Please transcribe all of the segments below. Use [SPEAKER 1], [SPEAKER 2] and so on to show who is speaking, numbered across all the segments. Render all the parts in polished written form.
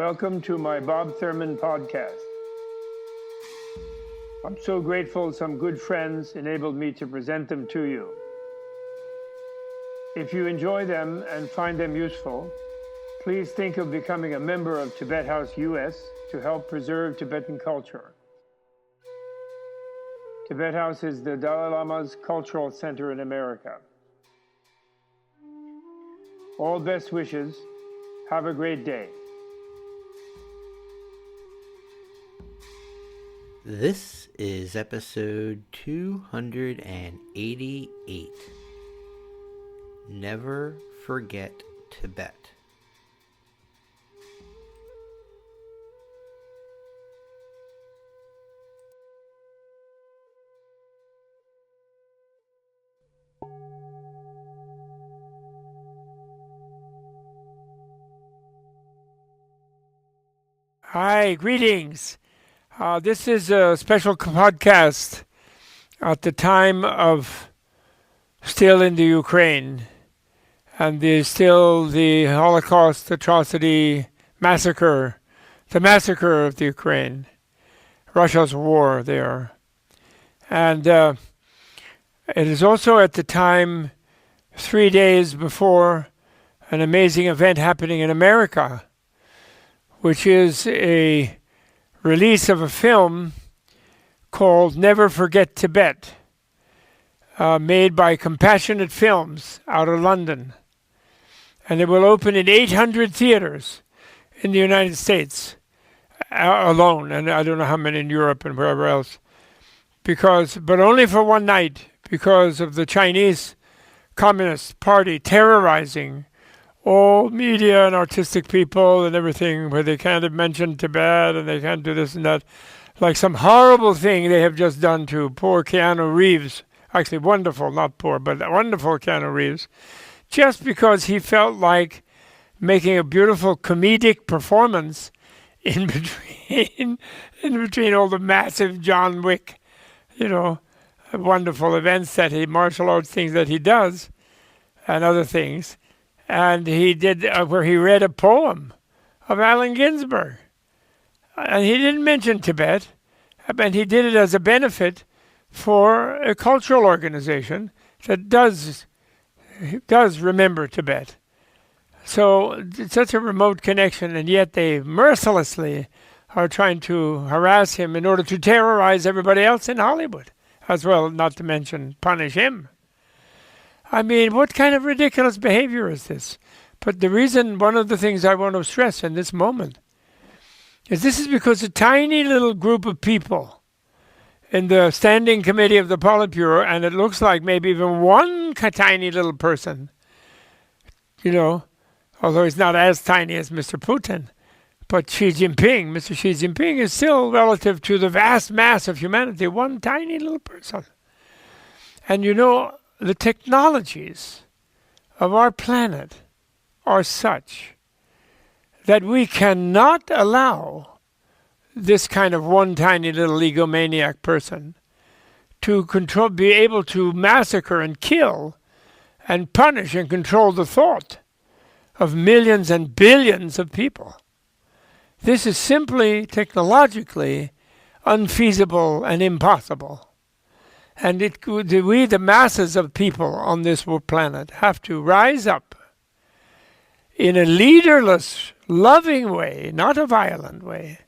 [SPEAKER 1] Welcome to my Bob Thurman podcast. I'm so grateful some good friends enabled me to present them to you. If you enjoy them and find them useful, please think of becoming a member of Tibet House US to help preserve Tibetan culture. Tibet House is the Dalai Lama's cultural center in America. All best wishes. Have a great day.
[SPEAKER 2] This is episode 288. Never forget Tibet.
[SPEAKER 1] Hi, greetings. This is a special podcast at the time of still in the Ukraine and the Holocaust atrocity massacre, the massacre of the Ukraine, Russia's war there. And it is also at the time, 3 days before an amazing event happening in America, which is a release of a film called Never Forget Tibet, made by Compassionate Films out of London. And it will open in 800 theaters in the United States alone, and I don't know how many in Europe and wherever else, but only for one night, because of the Chinese Communist Party terrorizing all media and artistic people and everything, where they can't mention Tibet and they can't do this and that, like some horrible thing they have just done to poor Keanu Reeves. Actually wonderful, not poor, but wonderful Keanu Reeves, just because he felt like making a beautiful comedic performance in between all the massive John Wick, wonderful events martial arts things that he does and other things. And he did where he read a poem of Allen Ginsberg. And he didn't mention Tibet, and he did it as a benefit for a cultural organization that does remember Tibet. So it's such a remote connection, and yet they mercilessly are trying to harass him in order to terrorize everybody else in Hollywood, as well, not to mention punish him. I mean, what kind of ridiculous behavior is this? But one of the things I want to stress in this moment is this is because a tiny little group of people in the standing committee of the Politburo, and it looks like maybe even one tiny little person, although he's not as tiny as Mr. Putin, but Mr. Xi Jinping is still, relative to the vast mass of humanity, one tiny little person. And the technologies of our planet are such that we cannot allow this kind of one tiny little egomaniac person to be able to massacre and kill and punish and control the thought of millions and billions of people. This is simply technologically unfeasible and impossible. And we, the masses of people on this planet, have to rise up in a leaderless, loving way, not a violent way,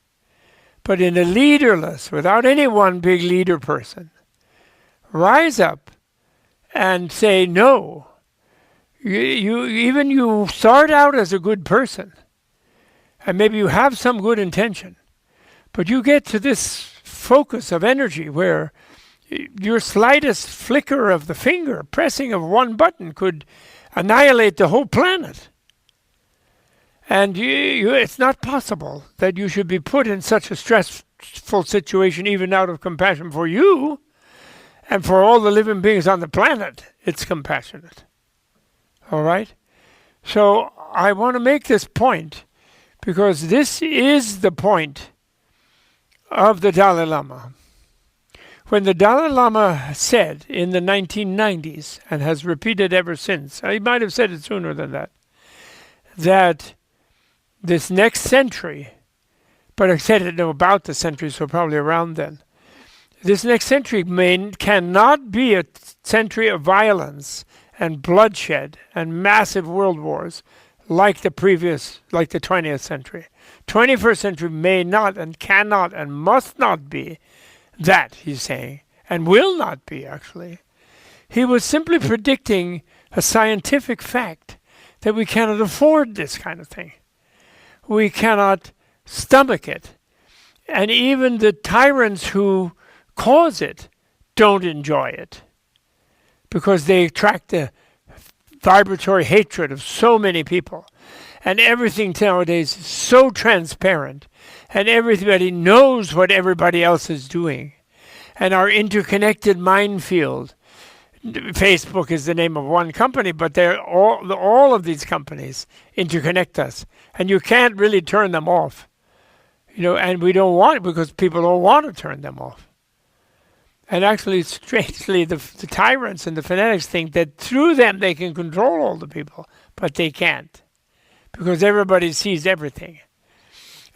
[SPEAKER 1] but in a leaderless, without any one big leader person. Rise up and say, no. You start out as a good person, and maybe you have some good intention, but you get to this focus of energy where your slightest flicker of the finger, pressing of one button, could annihilate the whole planet. And it's not possible that you should be put in such a stressful situation, even out of compassion for you and for all the living beings on the planet. It's compassionate. All right? So I want to make this point because this is the point of the Dalai Lama. When the Dalai Lama said in the 1990s, and has repeated ever since, he might have said it sooner than that this next century, but I said it about the century, so probably around then. This next century cannot be a century of violence and bloodshed and massive world wars like the 20th century. 21st century may not and cannot and must not be that, he's saying, and will not be, actually. He was simply predicting a scientific fact that we cannot afford this kind of thing. We cannot stomach it. And even the tyrants who cause it don't enjoy it, because they attract the vibratory hatred of so many people. And everything nowadays is so transparent, and everybody knows what everybody else is doing. And our interconnected minefield, Facebook is the name of one company, but they're all of these companies interconnect us, and you can't really turn them off. And we don't want it because people don't want to turn them off. And actually, strangely, the tyrants and the fanatics think that through them they can control all the people, but they can't, because everybody sees everything.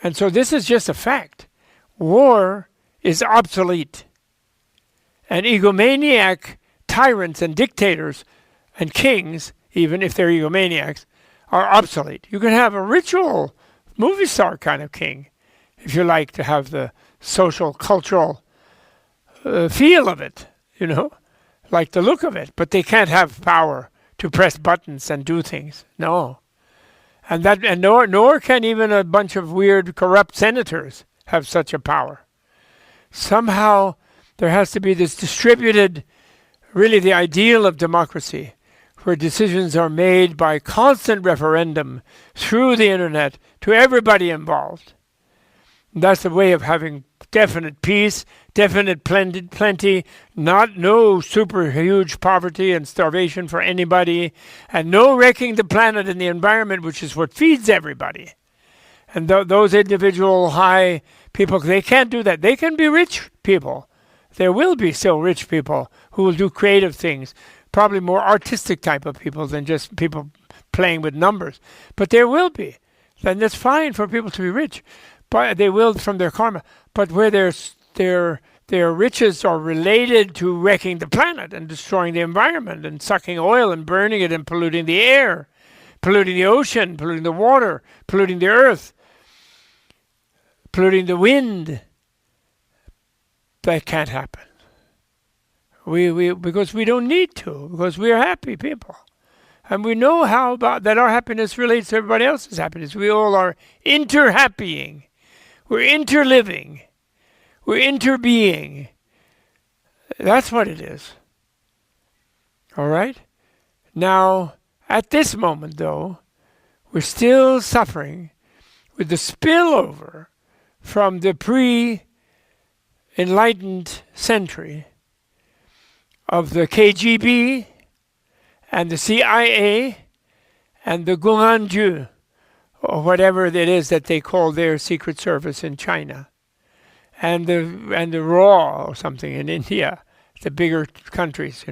[SPEAKER 1] And so this is just a fact. War is obsolete. And egomaniac tyrants and dictators and kings, even if they're egomaniacs, are obsolete. You can have a ritual movie star kind of king if you like to have the social, cultural feel of it, like the look of it. But they can't have power to press buttons and do things. No. And nor can even a bunch of weird, corrupt senators have such a power. Somehow there has to be this distributed, really the ideal of democracy, where decisions are made by constant referendum through the internet to everybody involved. And that's the way of having definite peace, definite plenty, no super huge poverty and starvation for anybody, and no wrecking the planet and the environment, which is what feeds everybody. And those individual high people, they can't do that. They can be rich people. There will be still rich people who will do creative things, probably more artistic type of people than just people playing with numbers. But there will be. And that's fine for people to be rich. But they will from their karma. But where their riches are related to wrecking the planet and destroying the environment and sucking oil and burning it and polluting the air, polluting the ocean, polluting the water, polluting the earth, polluting the wind, that can't happen. Because we don't need to, because we are happy people. And we know that our happiness relates to everybody else's happiness. We all are inter-happying. We're interliving. We're interbeing. That's what it is. All right? Now, at this moment, though, we're still suffering with the spillover from the pre-enlightened century of the KGB and the CIA and the Guangzhou, or whatever it is that they call their secret service in China, and the RAW or something in India, the bigger countries,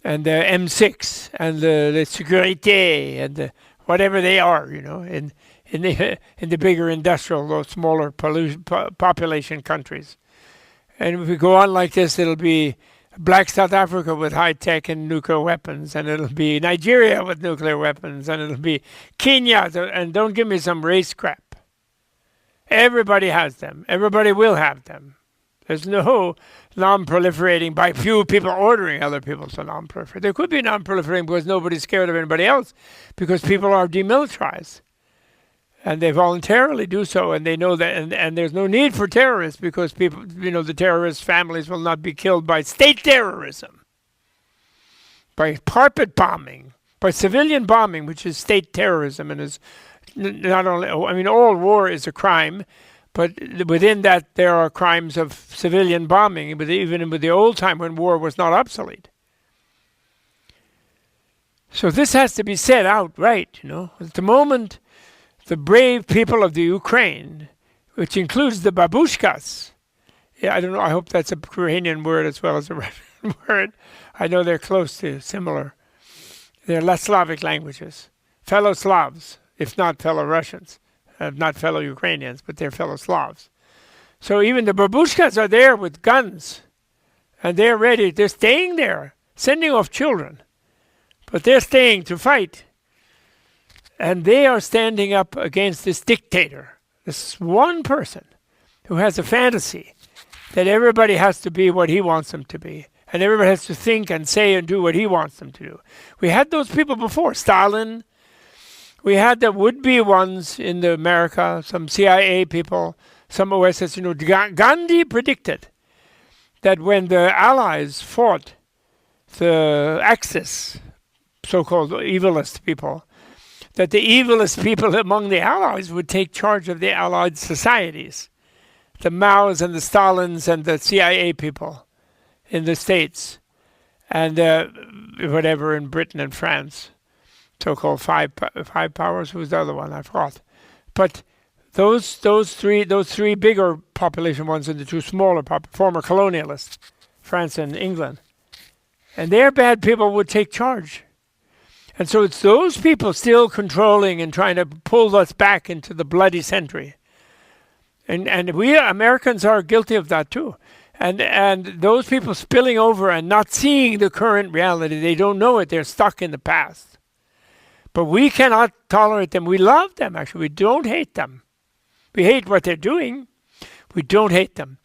[SPEAKER 1] and the M6 and the Sécurité and the whatever they are, in the bigger industrial or smaller population countries. And if we go on like this, it'll be Black South Africa with high-tech and nuclear weapons, and it'll be Nigeria with nuclear weapons, and it'll be Kenya, and don't give me some race crap. Everybody has them. Everybody will have them. There's no non-proliferating by few people ordering other people to non-proliferate. There could be non-proliferating because nobody's scared of anybody else, because people are demilitarized. And they voluntarily do so, and they know that, and there's no need for terrorists because people, the terrorist families will not be killed by state terrorism, by carpet bombing, by civilian bombing, which is state terrorism, and is not only, all war is a crime, but within that there are crimes of civilian bombing, but even with the old time when war was not obsolete. So this has to be said outright, At the moment, the brave people of the Ukraine, which includes the babushkas. Yeah, I don't know. I hope that's a Ukrainian word as well as a Russian word. I know they're close to similar. They're less Slavic languages. Fellow Slavs, if not fellow Russians. not fellow Ukrainians, but they're fellow Slavs. So even the babushkas are there with guns, and they're ready. They're staying there, sending off children, but they're staying to fight. And they are standing up against this dictator, this one person who has a fantasy that everybody has to be what he wants them to be. And everybody has to think and say and do what he wants them to do. We had those people before. Stalin. We had the would-be ones in America, some CIA people, some OSS. Gandhi predicted that when the Allies fought the Axis, so-called evilist people, that the evilest people among the Allies would take charge of the Allied societies. The Maos and the Stalins and the CIA people in the States, and whatever in Britain and France, so-called five powers. Who was the other one? I forgot. But those three bigger population ones and the two smaller former colonialists, France and England, and their bad people would take charge. And so it's those people still controlling and trying to pull us back into the bloody century. And we Americans are guilty of that too. And those people spilling over and not seeing the current reality, they don't know it. They're stuck in the past. But we cannot tolerate them. We love them, actually. We don't hate them. We hate what they're doing. We don't hate them.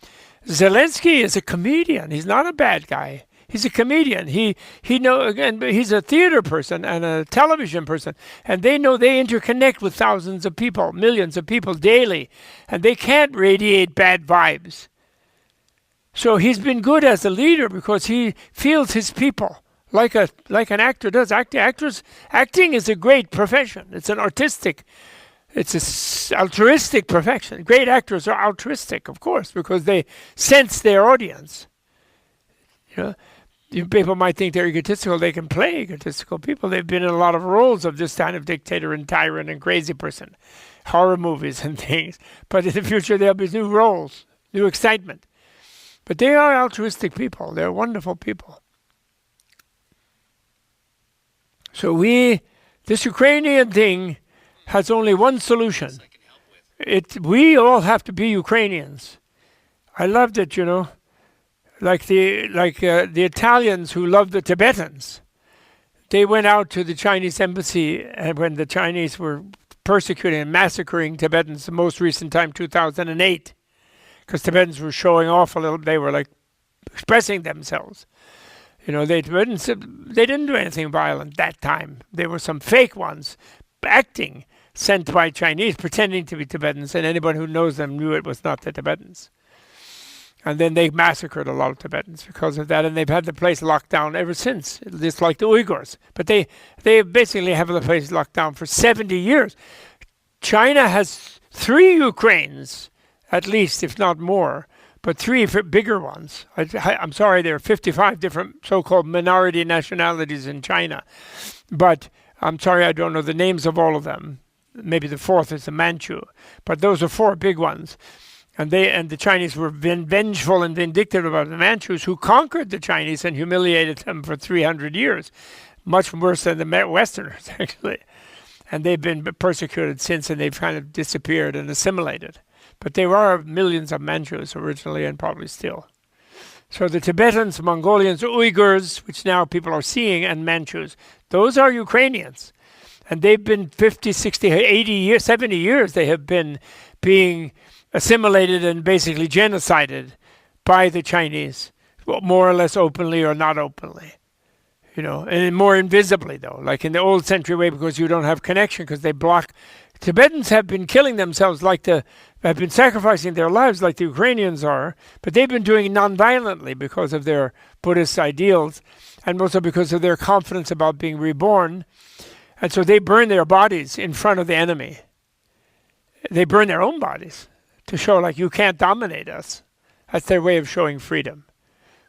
[SPEAKER 1] Zelensky is a comedian. He's not a bad guy. He's a comedian. He's a theater person and a television person, and they know they interconnect with thousands of people, millions of people daily, and they can't radiate bad vibes. So he's been good as a leader because he feels his people like an actor does. Acting is a great profession. It's an altruistic profession. Great actors are altruistic, of course, because they sense their audience. People might think they're egotistical. They can play egotistical people. They've been in a lot of roles of this kind of dictator and tyrant and crazy person, horror movies and things. But in the future, there'll be new roles, new excitement. But they are altruistic people. They're wonderful people. So this Ukrainian thing has only one solution. We all have to be Ukrainians. I loved it, Like the Italians who loved the Tibetans. They went out to the Chinese embassy when the Chinese were persecuting and massacring Tibetans, the most recent time, 2008. Because Tibetans were showing off a little. They were like expressing themselves. They didn't do anything violent that time. There were some fake ones acting, sent by Chinese, pretending to be Tibetans, and anyone who knows them knew it was not the Tibetans. And then they massacred a lot of Tibetans because of that, and they've had the place locked down ever since, just like the Uyghurs. But they basically have the place locked down for 70 years. China has 3 Ukraines, at least, if not more, but 3 bigger ones. I'm sorry, there are 55 different so-called minority nationalities in China. But I'm sorry, I don't know the names of all of them. Maybe the 4th is the Manchu. But those are 4 big ones. And the Chinese were vengeful and vindictive about the Manchus, who conquered the Chinese and humiliated them for 300 years. Much worse than the Westerners, actually. And they've been persecuted since, and they've kind of disappeared and assimilated. But there are millions of Manchus originally and probably still. So the Tibetans, Mongolians, Uyghurs, which now people are seeing, and Manchus, those are Ukrainians. And they've been 50, 60, 80 years, 70 years, they have been being assimilated and basically genocided by the Chinese, more or less openly or not openly. And more invisibly, though, like in the old century way, because you don't have connection, because they block. Tibetans have been killing themselves have been sacrificing their lives like the Ukrainians are, but they've been doing it non-violently because of their Buddhist ideals, and also because of their confidence about being reborn. And so they burn their bodies in front of the enemy. They burn their own bodies to show, like, you can't dominate us. That's their way of showing freedom,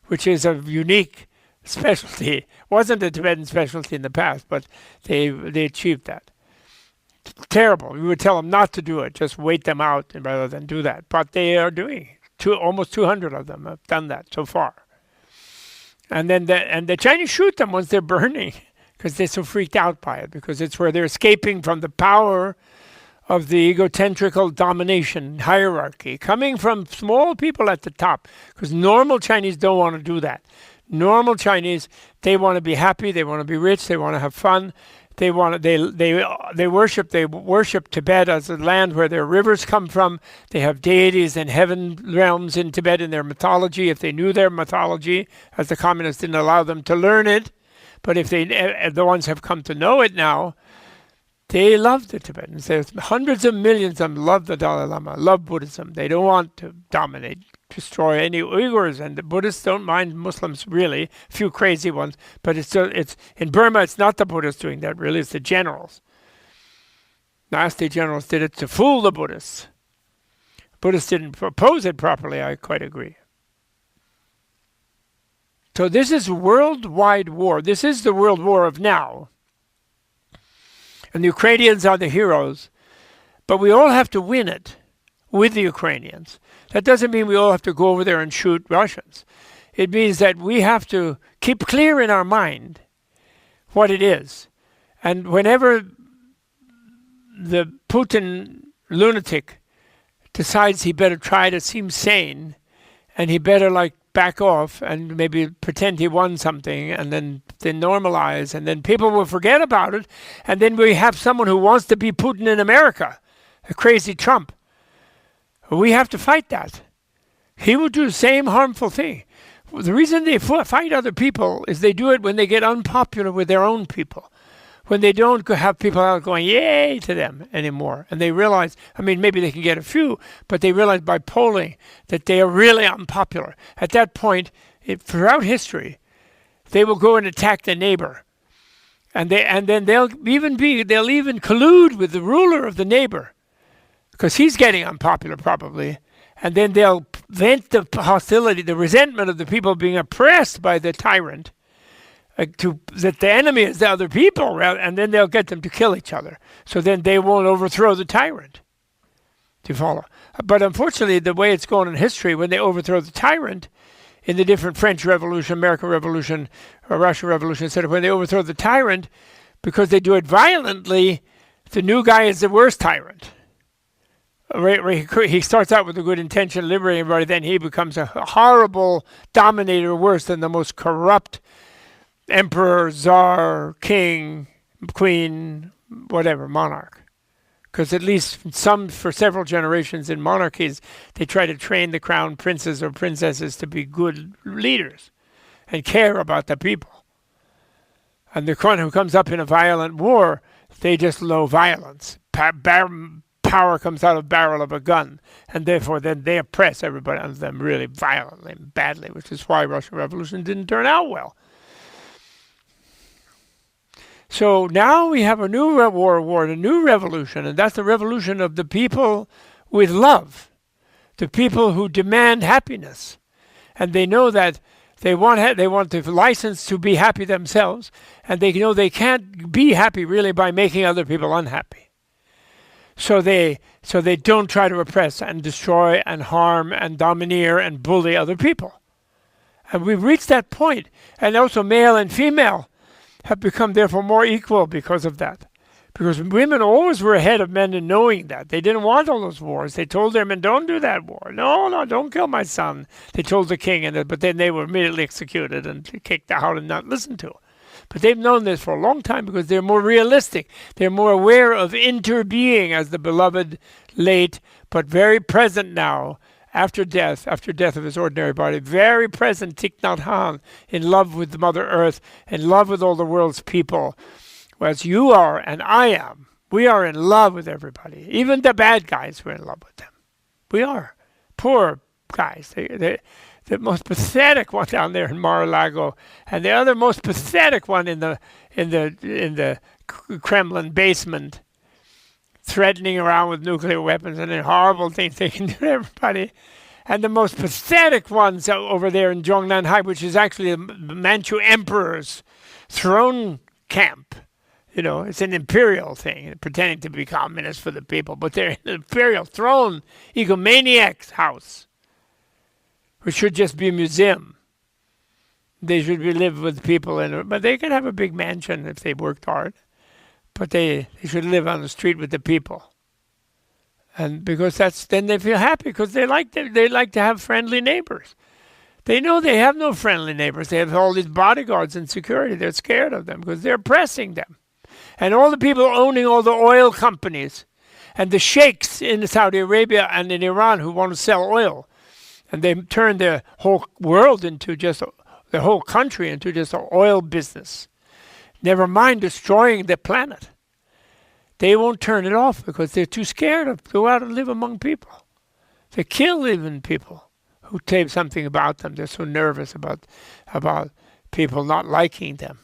[SPEAKER 1] which is a unique specialty. Wasn't a Tibetan specialty in the past, but they achieved that. Terrible. We would tell them not to do it, just wait them out rather than do that. But they are doing it. Almost 200 of them have done that so far. And then the Chinese shoot them once they're burning because they're so freaked out by it, because it's where they're escaping from the power of the egocentrical domination hierarchy coming from small people at the top, because normal Chinese don't want to do that. Normal Chinese, they want to be happy, they want to be rich, they want to have fun. They worship Tibet as a land where their rivers come from. They have deities and heaven realms in Tibet in their mythology. If they knew their mythology, as the communists didn't allow them to learn it, but if the ones have come to know it now, they love the Tibetans. There's hundreds of millions of them love the Dalai Lama, love Buddhism. They don't want to dominate, destroy any Uyghurs, and the Buddhists don't mind Muslims really, a few crazy ones, but it's in Burma it's not the Buddhists doing that really, it's the generals. Nasty generals did it to fool the Buddhists. Buddhists didn't propose it properly, I quite agree. So this is worldwide war. This is the world war of now. And the Ukrainians are the heroes, but we all have to win it with the Ukrainians. That doesn't mean we all have to go over there and shoot Russians. It means that we have to keep clear in our mind what it is. And whenever the Putin lunatic decides he better try to seem sane, and he better back off and maybe pretend he won something, and then normalize, and then people will forget about it, and then we have someone who wants to be Putin in America, a crazy Trump. We have to fight that. He will do the same harmful thing. The reason they fight other people is they do it when they get unpopular with their own people. When they don't have people out going yay to them anymore. And they realize, maybe they can get a few, but they realize by polling that they are really unpopular. At that point, throughout history, they will go and attack the neighbor. And then they'll even collude with the ruler of the neighbor, because he's getting unpopular probably. And then they'll vent the hostility, the resentment of the people being oppressed by the tyrant, that the enemy is the other people, and then they'll get them to kill each other. So then they won't overthrow the tyrant. Do you follow? But unfortunately, the way it's going in history, when they overthrow the tyrant, in the different French Revolution, American Revolution, or Russian Revolution, etc., when they overthrow the tyrant, because they do it violently, the new guy is the worst tyrant. He starts out with a good intention, liberating everybody, then he becomes a horrible dominator, worse than the most corrupt emperor, czar, king, queen, whatever, monarch. Because at least for several generations in monarchies, they try to train the crown princes or princesses to be good leaders and care about the people. And the one who comes up in a violent war, they just low violence. Power comes out of the barrel of a gun, and therefore then they oppress everybody under them really violently and badly, which is why Russian Revolution didn't turn out well. So now we have a new war, a new revolution, and that's the revolution of the people with love, the people who demand happiness, and they know that they want the license to be happy themselves, and they know they can't be happy really by making other people unhappy. So they don't try to oppress and destroy and harm and domineer and bully other people. And we've reached that point, and also male and female have become therefore more equal because of that. Because women always were ahead of men in knowing that. They didn't want all those wars. They told their men, don't do that war. No, don't kill my son. They told the king, but then they were immediately executed and kicked out and not listened to. But they've known this for a long time because they're more realistic. They're more aware of interbeing as the beloved, late, but very present now, after death of his ordinary body, very present Thich Nhat Hanh, in love with the Mother Earth, in love with all the world's people, as you are and I am. We are in love with everybody. Even the bad guys, we're in love with them. We are. Poor guys. The most pathetic one down there in Mar-a-Lago, and the other most pathetic one in the Kremlin basement, threatening around with nuclear weapons and horrible things they can do to everybody. And the most pathetic ones over there in Zhongnanhai, which is actually the Manchu emperor's throne camp. You know, it's an imperial thing, pretending to be communist for the people, but they're in an imperial throne, egomaniac's house, which should just be a museum. They should live with people in it, but they can have a big mansion if they worked hard. But they should live on the street with the people. And because then they feel happy because they like to have friendly neighbors. They know they have no friendly neighbors. They have all these bodyguards and security. They're scared of them because they're oppressing them. And all the people owning all the oil companies and the sheikhs in Saudi Arabia and in Iran who want to sell oil. And they turn their whole world into just, the whole country into just an oil business. Never mind destroying the planet. They won't turn it off because they're too scared to go out and live among people. They kill even people who say something about them. They're so nervous about people not liking them.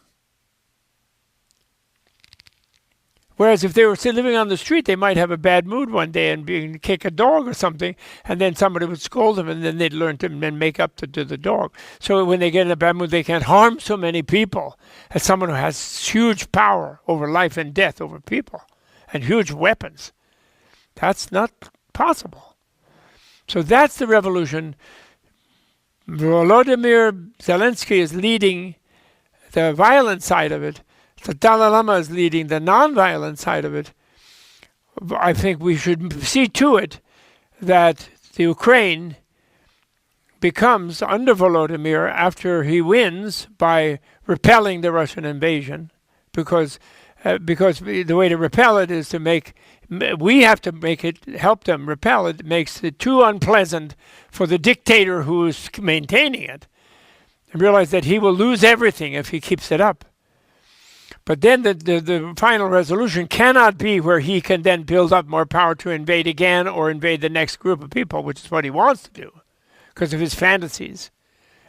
[SPEAKER 1] Whereas if they were still living on the street, they might have a bad mood one day and kick a dog or something, and then somebody would scold them, and then they'd learn to make up to the dog. So when they get in a bad mood, they can't harm so many people as someone who has huge power over life and death over people and huge weapons. That's not possible. So that's the revolution. Volodymyr Zelensky is leading the violent side of it. The Dalai Lama is leading the non-violent side of it. I think we should see to it that the Ukraine becomes, under Volodymyr, after he wins by repelling the Russian invasion, because the way to repel it is we have to help them repel it. It makes it too unpleasant for the dictator who is maintaining it, and realize that he will lose everything if he keeps it up. But then the final resolution cannot be where he can then build up more power to invade again or invade the next group of people, which is what he wants to do, because of his fantasies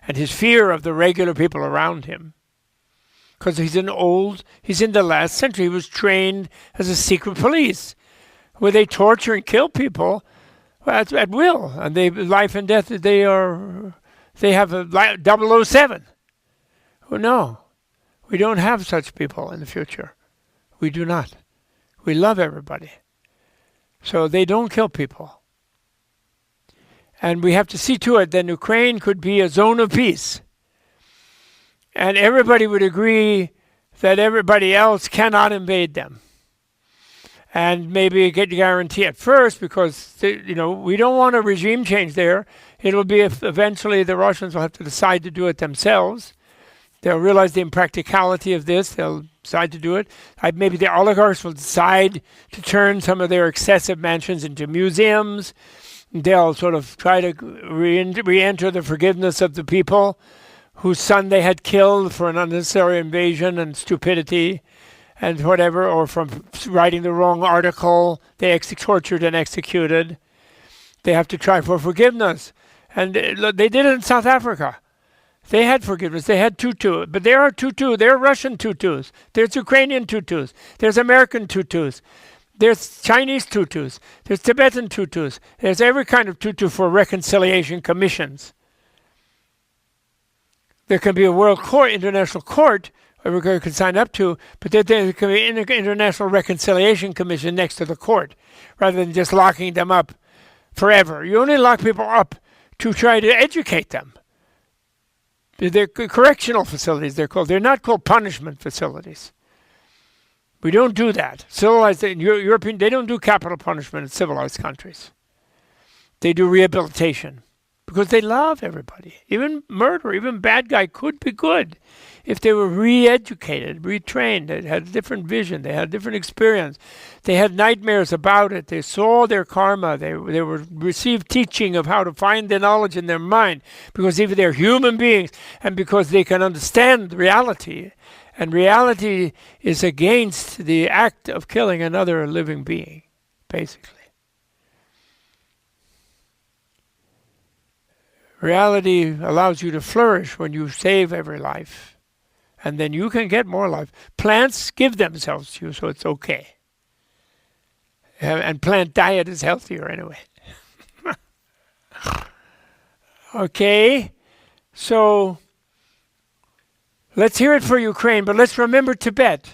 [SPEAKER 1] and his fear of the regular people around him. Because he's in the last century. He was trained as a secret police, where they torture and kill people at will, and life and death. They have a 007. Oh no, we don't have such people in the future. We do not. We love everybody, so they don't kill people. And we have to see to it that Ukraine could be a zone of peace. And everybody would agree that everybody else cannot invade them. And maybe get a guarantee at first, because we don't want a regime change there. It'll be eventually the Russians will have to decide to do it themselves. They'll realize the impracticality of this. They'll decide to do it. Maybe the oligarchs will decide to turn some of their excessive mansions into museums. They'll sort of try to re-enter the forgiveness of the people whose son they had killed for an unnecessary invasion and stupidity and whatever, or from writing the wrong article, they tortured and executed. They have to try for forgiveness. And they did it in South Africa. They had forgiveness. They had tutu. But there are tutu. There are Russian tutus. There's Ukrainian tutus. There's American tutus. There's Chinese tutus. There's Tibetan tutus. There's every kind of tutu for reconciliation commissions. There can be a world court, international court, we could sign up to, but there can be an international reconciliation commission next to the court, rather than just locking them up forever. You only lock people up to try to educate them. They're correctional facilities, they're called. They're not called punishment facilities. We don't do that. Civilized European, they don't do capital punishment in civilized countries. They do rehabilitation. Because they love everybody. Even murder, even bad guy could be good if they were re-educated, retrained. They had a different vision. They had a different experience. They had nightmares about it. They saw their karma. They received teaching of how to find the knowledge in their mind, because even they're human beings and because they can understand reality. And reality is against the act of killing another living being, basically. Reality allows you to flourish when you save every life. And then you can get more life. Plants give themselves to you, so it's okay. And plant diet is healthier anyway. Okay, so let's hear it for Ukraine, but let's remember Tibet.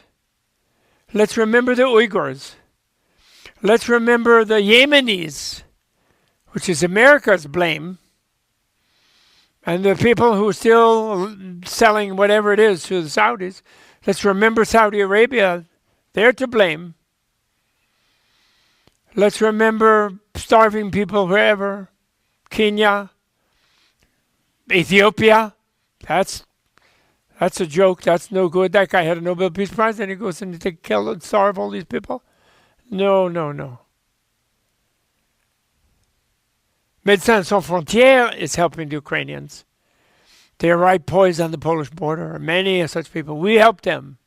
[SPEAKER 1] Let's remember the Uyghurs. Let's remember the Yemenis, which is America's blame. And the people who are still selling whatever it is to the Saudis, let's remember Saudi Arabia. They're to blame. Let's remember starving people wherever. Kenya, Ethiopia. That's a joke. That's no good. That guy had a Nobel Peace Prize, and he goes and to kill and starve all these people. No, no, no. Médecins Sans Frontières is helping the Ukrainians. They are right poised on the Polish border. Many of such people. We help them.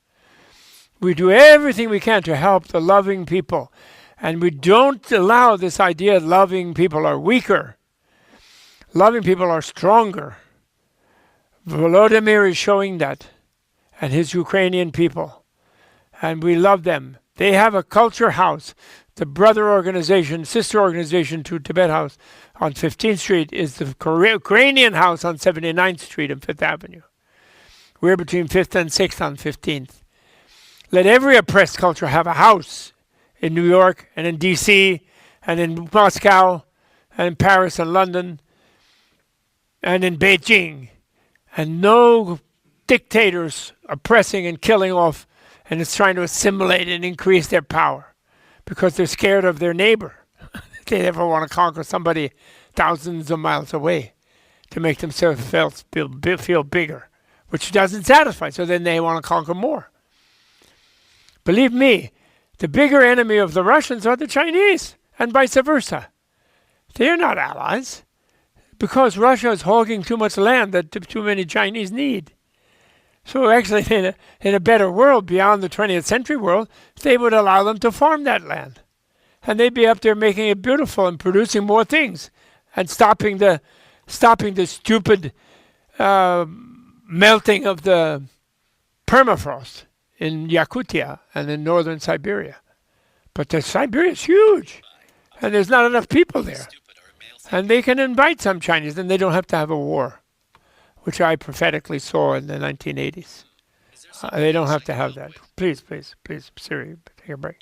[SPEAKER 1] We do everything we can to help the loving people. And we don't allow this idea that loving people are weaker. Loving people are stronger. Volodymyr is showing that. And his Ukrainian people. And we love them. They have a culture house. The brother organization, sister organization to Tibet House on 15th Street is the Ukrainian house on 79th Street and 5th Avenue. We're between 5th and 6th on 15th. Let every oppressed culture have a house in New York and in D.C. and in Moscow and in Paris and London and in Beijing. And no dictators oppressing and killing off and it's trying to assimilate and increase their power. Because they're scared of their neighbor. They never want to conquer somebody thousands of miles away to make themselves feel bigger, which doesn't satisfy. So then they want to conquer more. Believe me, the bigger enemy of the Russians are the Chinese, and vice versa. They're not allies because Russia is hogging too much land that too many Chinese need. So actually, in a better world, beyond the 20th century world, they would allow them to farm that land. And they'd be up there making it beautiful and producing more things and stopping the stupid melting of the permafrost in Yakutia and in northern Siberia. But Siberia is huge, and there's not enough people there. And they can invite some Chinese, and they don't have to have a war, which I prophetically saw in the 1980s. They don't have to have that. Please, Siri, take a break.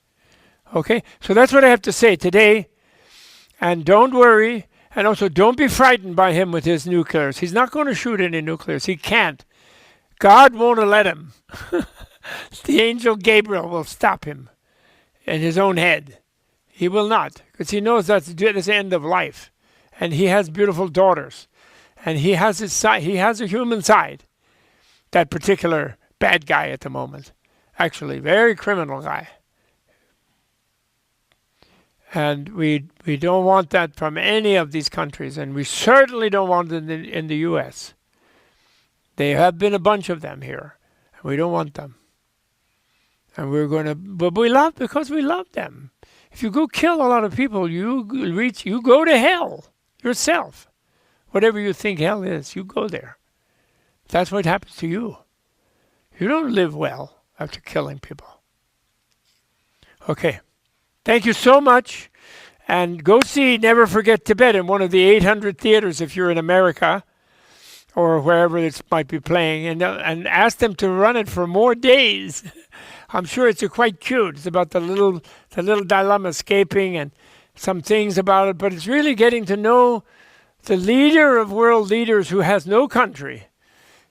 [SPEAKER 1] Okay, so that's what I have to say today. And don't worry, and also don't be frightened by him with his nuclears. He's not going to shoot any nuclears. He can't. God won't let him. The angel Gabriel will stop him in his own head. He will not, because he knows that's the end of life. And he has beautiful daughters. And he has his side. He has a human side. That particular bad guy at the moment, actually, very criminal guy. And we don't want that from any of these countries, and we certainly don't want it in the U.S. There have been a bunch of them here, and we don't want them. And we're going to, but because we love them. If you go kill a lot of people, you go to hell yourself. Whatever you think hell is, you go there. That's what happens to you. You don't live well after killing people. Okay. Thank you so much. And go see Never Forget Tibet in one of the 800 theaters if you're in America or wherever it might be playing. And ask them to run it for more days. I'm sure it's quite cute. It's about the little Dalai Lama escaping and some things about it. But it's really getting to know the leader of world leaders who has no country.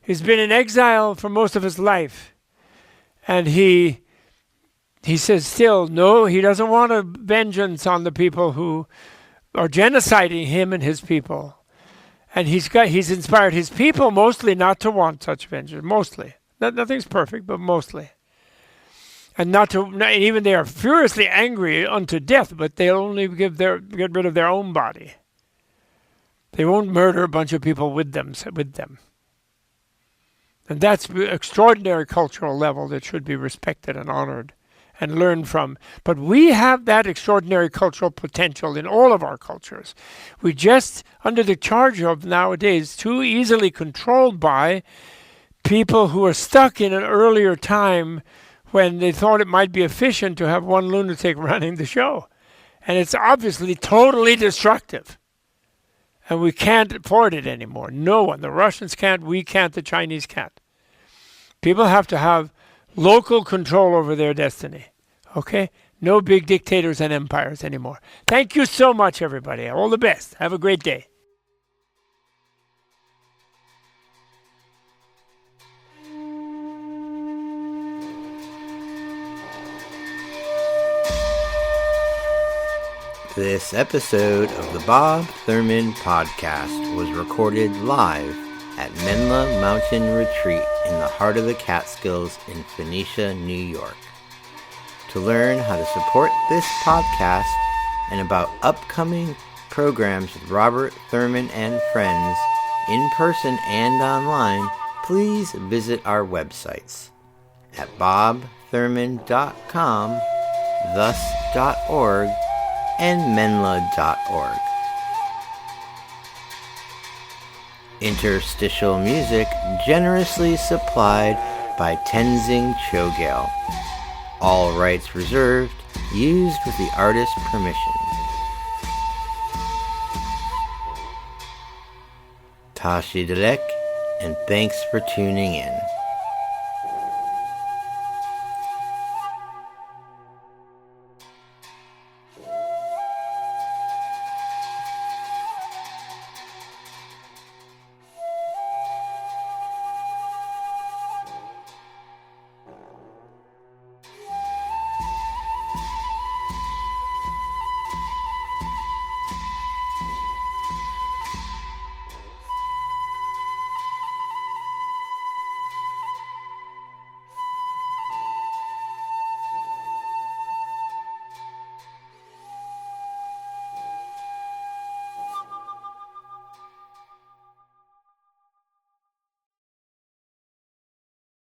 [SPEAKER 1] He's been in exile for most of his life. And he says still, no, he doesn't want a vengeance on the people who are genociding him and his people. And he's inspired his people mostly not to want such vengeance. Mostly. Nothing's perfect, but mostly. And even they are furiously angry unto death, but they'll only get rid of their own body. They won't murder a bunch of people with them. And that's an extraordinary cultural level that should be respected and honored and learned from. But we have that extraordinary cultural potential in all of our cultures. We just, under the charge of nowadays, too easily controlled by people who are stuck in an earlier time when they thought it might be efficient to have one lunatic running the show. And it's obviously totally destructive. And we can't afford it anymore. No one. The Russians can't, we can't, the Chinese can't. People have to have local control over their destiny. Okay? No big dictators and empires anymore. Thank you so much, everybody. All the best. Have a great day.
[SPEAKER 2] This episode of the Bob Thurman Podcast was recorded live at Menla Mountain Retreat in the heart of the Catskills in Phoenicia, New York. To learn how to support this podcast and about upcoming programs with Robert Thurman and friends, in person and online, please visit our websites at bobthurman.com, thus.org, and menla.org. Interstitial music generously supplied by Tenzing Chogyal. All rights reserved, used with the artist's permission. Tashi Delek, and thanks for tuning in.